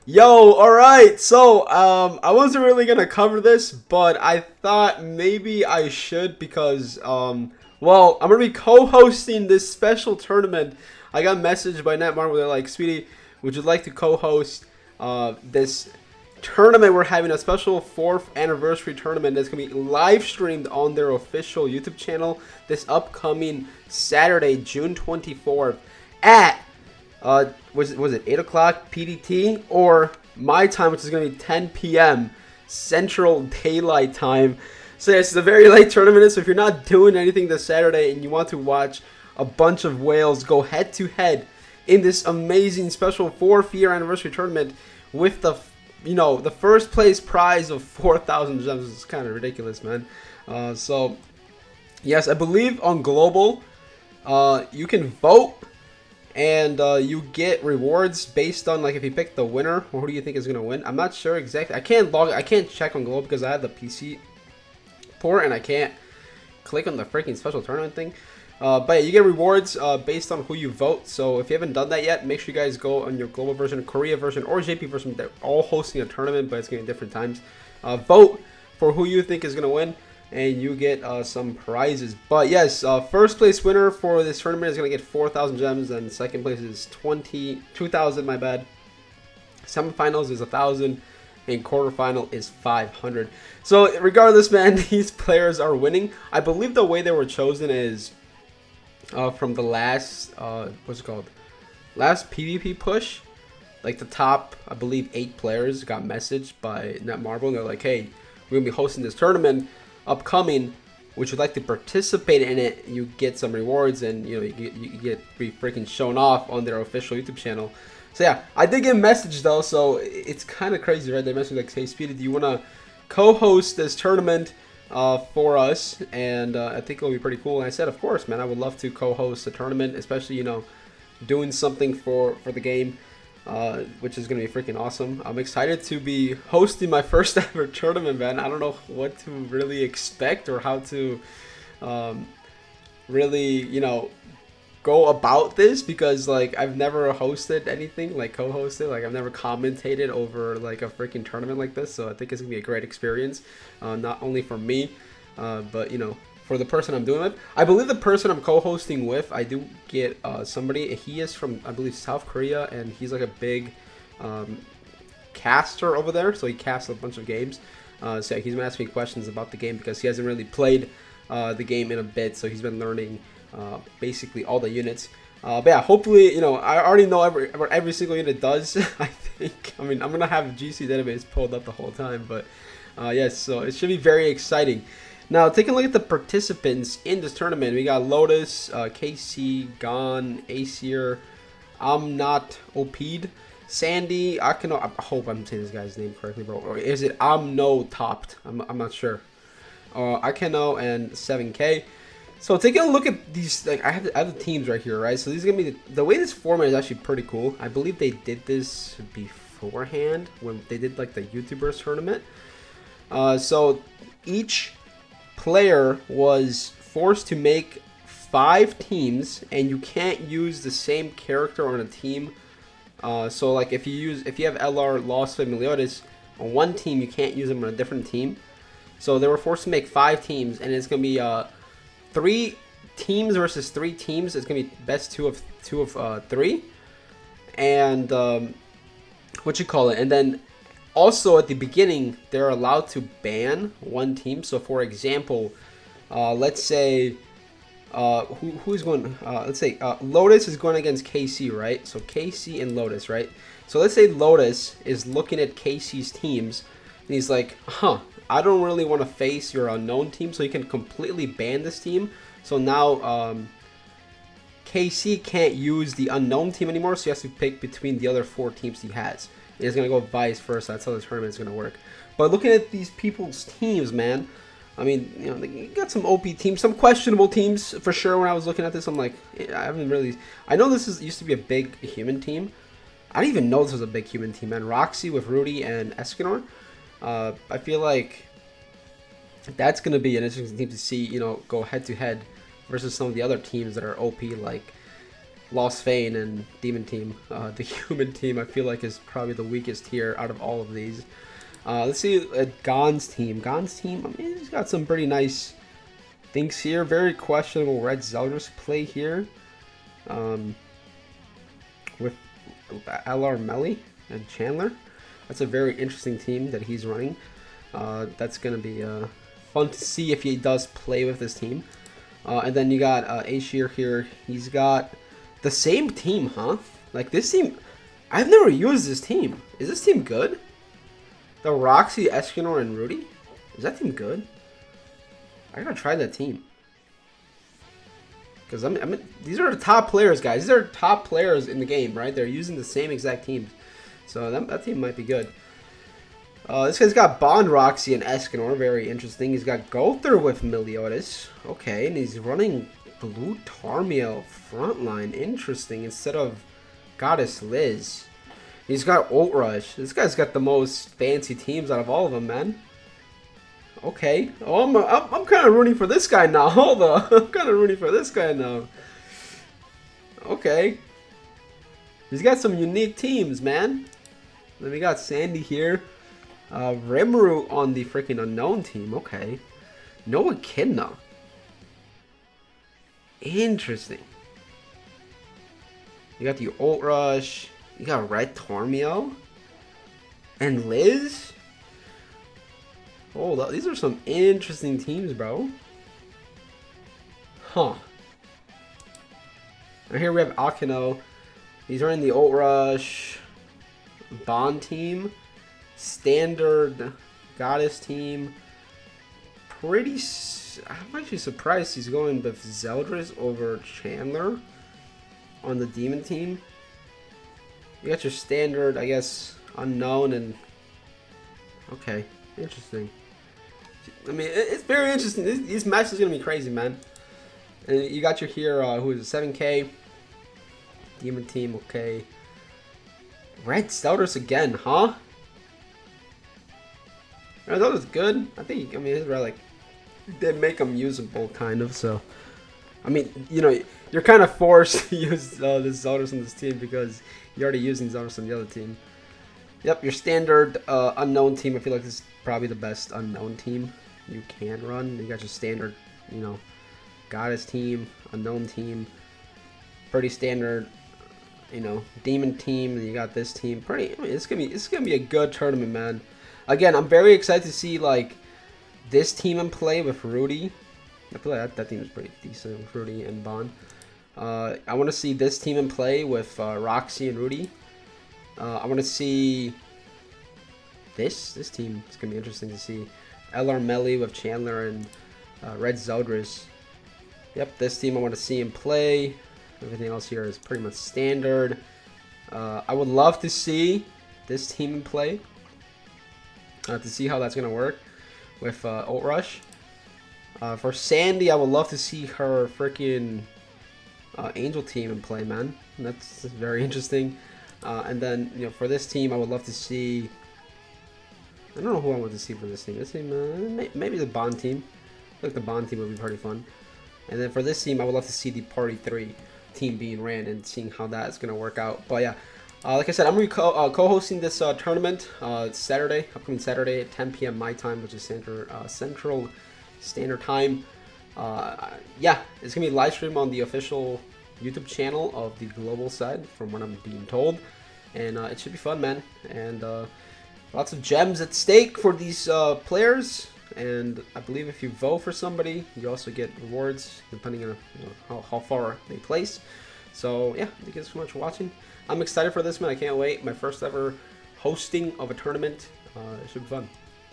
Yo, alright, so I wasn't really gonna cover this, but I thought maybe I should because well, I'm gonna be co-hosting this special tournament. I got messaged by Netmarble, they're like, Sweetie, would you like to co-host this tournament? We're having a special 4th anniversary tournament that's gonna be live streamed on their official YouTube channel this upcoming Saturday, June 24th at was it 8 o'clock PDT or my time, which is going to be 10 p.m. Central Daylight Time. So yes, it's a very late tournament. So if you're not doing anything this Saturday and you want to watch a bunch of whales go head to head in this amazing special 4th year anniversary tournament with the first place prize of 4,000 gems, is kind of ridiculous, man. So yes, I believe on global, you can vote and you get rewards based on like if you pick the winner or who do you think is gonna win. I'm not sure exactly. I can't check on Globe because I have the PC port and I can't click on the freaking special tournament thing. But yeah, you get rewards based on who you vote. So if you haven't done that yet, make sure you guys go on your global version, Korea version, or JP version. They're all hosting a tournament, but it's gonna be different times. Vote for who you think is gonna win, and you get some prizes. But yes, first place winner for this tournament is going to get 4,000 gems, and second place is 2,000, my bad. Semifinals is 1,000, and quarterfinal is 500. So regardless, man, these players are winning. I believe the way they were chosen is from the last, what's it called? Last PvP push. Like the top, I believe, 8 players got messaged by Netmarble, and they're like, hey, we're going to be hosting this tournament upcoming, would you like to participate in it? You get some rewards, and you get to be freaking shown off on their official YouTube channel. So yeah, I did get a message though, so it's kind of crazy, right? They messaged like, hey Speedy, do you want to co-host this tournament for us? And I think it'll be pretty cool. And I said, of course, man, I would love to co-host a tournament, especially doing something for the game, which is going to be freaking awesome. I'm excited to be hosting my first ever tournament, man. I don't know what to really expect or how to really, go about this because, like, I've never hosted anything, like, co-hosted. Like, I've never commentated over, like, a freaking tournament like this. So I think it's going to be a great experience, not only for me, but, for the person I'm doing with. I believe the person I'm co-hosting with, I do get somebody. He is from, I believe, South Korea, and he's like a big caster over there. So he casts a bunch of games. So he's been asking me questions about the game because he hasn't really played the game in a bit. So he's been learning basically all the units. But yeah, hopefully, I already know what every single unit does. I think. I mean, I'm gonna have GC database pulled up the whole time, but yes, so it should be very exciting. Now, taking a look at the participants in this tournament, we got Lotus, KC, Gon, Aesir, I'm not OP'd, Sandy, Akino, I hope I'm saying this guy's name correctly, bro. Or is it I'm no topped? I'm not sure. Akino and 7K. So taking a look at these, like I have the teams right here, right? So these are gonna be the way this format is actually pretty cool. I believe they did this beforehand when they did like the YouTubers tournament. So each player was forced to make 5 teams, and you can't use the same character on a team. So like if you have LR, Lost Flame, and Leotis on one team, you can't use them on a different team. So they were forced to make 5 teams, and it's gonna be 3 teams versus 3 teams. It's gonna be best two of 3, and and then also at the beginning they're allowed to ban one team. So for example, let's say who's going? Let's say Lotus is going against KC, right? So KC and Lotus, right? So let's say Lotus is looking at KC's teams, and he's like, I don't really want to face your unknown team, so you can completely ban this team. So now KC can't use the unknown team anymore, so he has to pick between the other 4 teams he has. And it's going to go vice versa. That's how the tournament is going to work. But looking at these people's teams, man, I mean, they got some OP teams, some questionable teams for sure. When I was looking at this, I'm like, I know this used to be a big human team. I didn't even know this was a big human team, man. Roxy with Rudy and Escanor. I feel like that's going to be an interesting team to see, go head to head versus some of the other teams that are OP, like Lost Fane and Demon Team. The Human Team I feel like is probably the weakest here out of all of these. Let's see Gon's team. Gon's team, I mean, he's got some pretty nice things here. Very questionable Red Zeldris play here. With LR Melly and Chandler. That's a very interesting team that he's running. That's going to be fun to see if he does play with this team. And then you got Ashir here. He's got the same team, huh? Like this team, I've never used this team. Is this team good? The Roxy, Escanor, and Rudy? Is that team good? I gotta try that team. Because these are the top players, guys. These are top players in the game, right? They're using the same exact teams. So that team might be good. This guy's got Bond, Roxy, and Escanor. Very interesting. He's got Gowther with Meliodas. Okay, and he's running Blue Tarmiel frontline. Interesting. Instead of Goddess Liz. He's got Ult Rush. This guy's got the most fancy teams out of all of them, man. Okay. Oh, I'm kind of rooting for this guy now. Hold on. I'm kind of rooting for this guy now. Okay. He's got some unique teams, man. Then we got Sandy here. Rimuru on the freaking unknown team. Okay. No Echidna. Interesting. You got the Ult Rush. You got Red Tormio. And Liz. Oh, these are some interesting teams, bro. Huh. And here we have Akino. He's running the Ult Rush. Bond team. Standard Goddess team. I'm actually surprised he's going with Zeldris over Chandler on the Demon team. You got your standard, I guess, unknown and... Okay, interesting. I mean, it's very interesting. These matches are going to be crazy, man. And you got your here, who is a 7K. Demon team, okay. Red Zeldris again, huh? Red Zeldris good. I mean, his relic did make him usable, kind of, so... I mean, you know, you're kind of forced to use this Zeldris on this team because you're already using Zeldris on the other team. Yep, your standard unknown team. I feel like this is probably the best unknown team you can run. You got your standard, you know, Goddess team, unknown team, pretty standard, you know, Demon team. And you got this team. I mean, it's gonna be a good tournament, man. Again, I'm very excited to see like this team in play with Rudy. I feel like that team is pretty decent with Rudy and Bond. I want to see this team in play with Roxy and Rudy. I want to see this team. It's going to be interesting to see. LR Melly with Chandler and Red Zeldris. Yep, this team I want to see in play. Everything else here is pretty much standard. I would love to see this team in play. To see how that's going to work with Ult Rush. For Sandy, I would love to see her freaking Angel team in play, man. That's very interesting. And then, you know, for this team, I would love to see... I don't know who I want to see for this team. This team, maybe the Bond team. I think the Bond team would be pretty fun. And then for this team, I would love to see the Party 3 team being ran and seeing how that's going to work out. But yeah, like I said, I'm going to be co-hosting this tournament Saturday, upcoming Saturday at 10 p.m. my time, which is Central Standard Time. Yeah, it's going to be live stream on the official YouTube channel of the global side, from what I'm being told. And it should be fun, man. And lots of gems at stake for these players. And I believe if you vote for somebody, you also get rewards depending on how far they place. So yeah, thank you so much for watching. I'm excited for this, man. I can't wait. My first ever hosting of a tournament. It should be fun.